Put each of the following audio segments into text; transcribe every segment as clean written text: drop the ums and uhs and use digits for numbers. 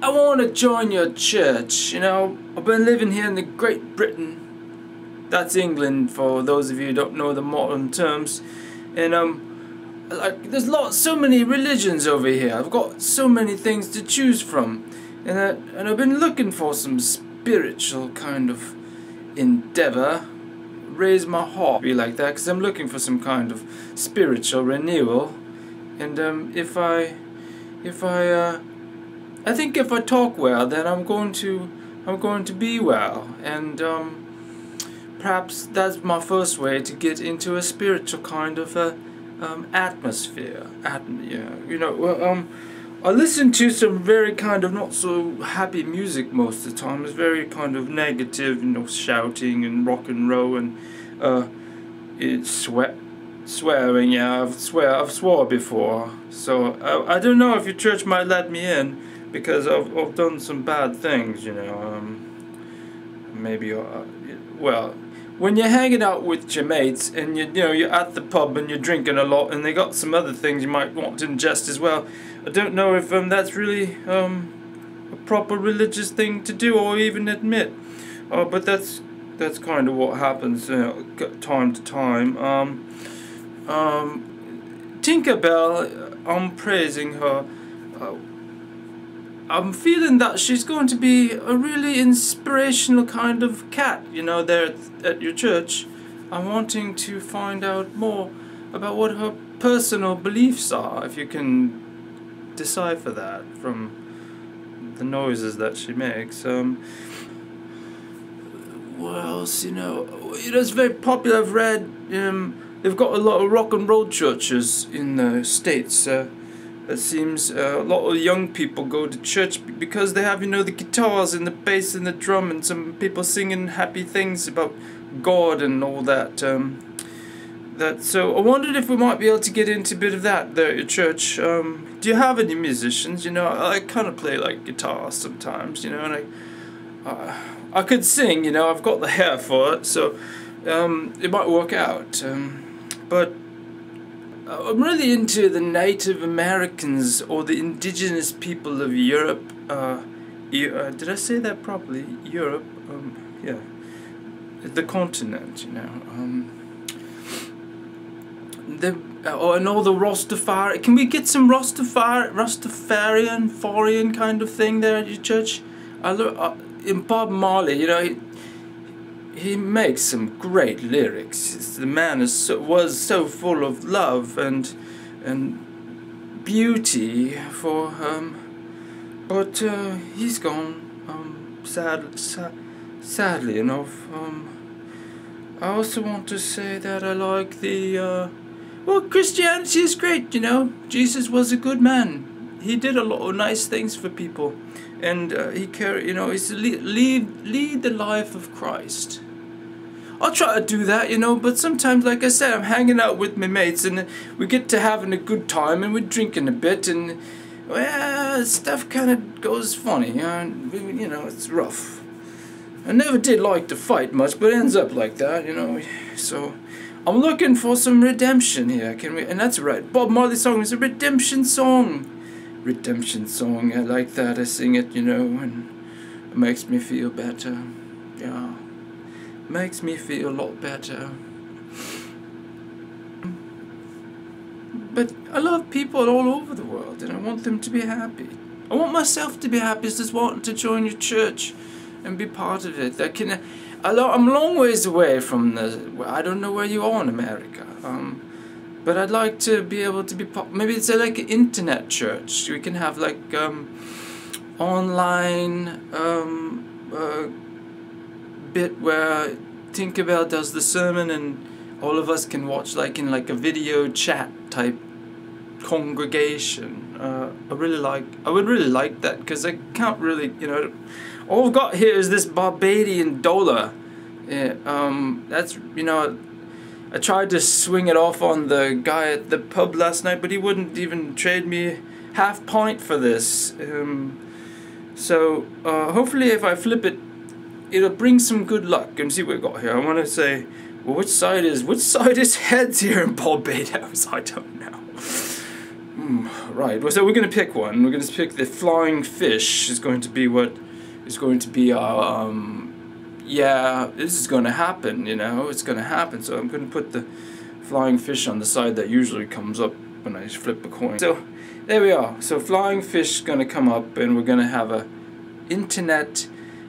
I want to join your church. You know, I've been living here in the Great Britain. That's England for those of you who don't know the modern terms. And like there's so many religions over here. I've got so many things to choose from, and I've been looking for some spiritual kind of endeavor. Raise my heart, be like that, because I'm looking for some kind of spiritual renewal. And I think if I talk well, then I'm going to be well, and perhaps that's my first way to get into a spiritual kind of atmosphere. You know, well, I listen to some very kind of not so happy music most of the time. It's very kind of negative, you know, shouting and rock and roll, and it's swearing. Yeah, I've swore before, so I don't know if your church might let me in, because I've done some bad things, you know. Maybe well, when you're hanging out with your mates and you're at the pub and you're drinking a lot, and they got some other things you might want to ingest as well. I don't know if that's really a proper religious thing to do or even admit. But that's kind of what happens time to time. Tinkerbell, I'm praising her. I'm feeling that she's going to be a really inspirational kind of cat, you know, there at your church. I'm wanting to find out more about what her personal beliefs are, if you can decipher that from the noises that she makes. What else, you know, it's very popular. I've read they've got a lot of rock and roll churches in the States. It seems a lot of young people go to church because they have, you know, the guitars and the bass and the drum, and some people singing happy things about God and all that. So I wondered if we might be able to get into a bit of that there at your church. Do you have any musicians? You know, I kind of play like guitar sometimes, you know, and I could sing, you know, I've got the hair for it, so it might work out. But I'm really into the Native Americans, or the indigenous people of Europe. Did I say that properly? Europe, yeah, the continent, you know. And all the Rastafari. Can we get some Rastafarian kind of thing there at your church? In Bob Marley, you know, he makes some great lyrics. The man was so full of love and beauty for but he's gone, sadly enough. I also want to say that I like the well, Christianity is great, you know. Jesus was a good man. He did a lot of nice things for people, and he carried, you know, he's lead the life of Christ. I'll try to do that, you know, but sometimes, like I said, I'm hanging out with my mates, and we get to having a good time, and we're drinking a bit, and well, stuff kind of goes funny, you know, it's rough. I never did like to fight much, but it ends up like that, you know. So I'm looking for some redemption here. Can we? And that's right. Bob Marley's song is a redemption song. Redemption song. I like that. I sing it, you know, and it makes me feel better. Yeah, makes me feel a lot better. But I love people all over the world, and I want them to be happy. I want myself to be happy. Just wanting to join your church and be part of it. I'm a long ways away from I don't know where you are in America, but I'd like to be able to be maybe it's like an internet church. We can have like online bit where Tinkerbell does the sermon, and all of us can watch like in like a video chat type congregation. I would really like that, because I can't really, you know, all I've got here is this Barbadian dollar. That's, you know, I tried to swing it off on the guy at the pub last night, but he wouldn't even trade me half pint for this. So hopefully if I flip it, it'll bring some good luck. And see what we got here. I want to say, well, which side is heads here in Barbados? I don't know. Right. Well, so we're going to pick one. We're going to pick the flying fish. Is going to be what is going to be our. Yeah, this is going to happen. You know, it's going to happen. So I'm going to put the flying fish on the side that usually comes up when I flip a coin. So there we are. So flying fish is going to come up, and we're going to have a internet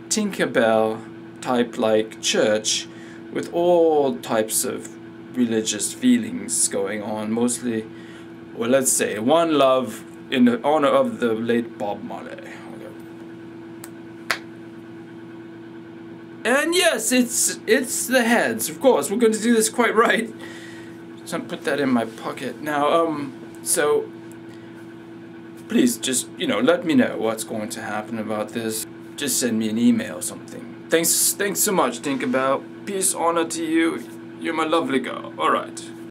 Tinkerbell type like church with all types of religious feelings going on, mostly, well, let's say one love in the honor of the late Bob Marley. Okay. And yes, it's the heads, of course. We're going to do this quite right. So I'll put that in my pocket now. So please just, you know, let me know what's going to happen about this. Just send me an email or something. Thanks so much, Tinkerbell. Peace, honor to you. You're my lovely girl. Alright.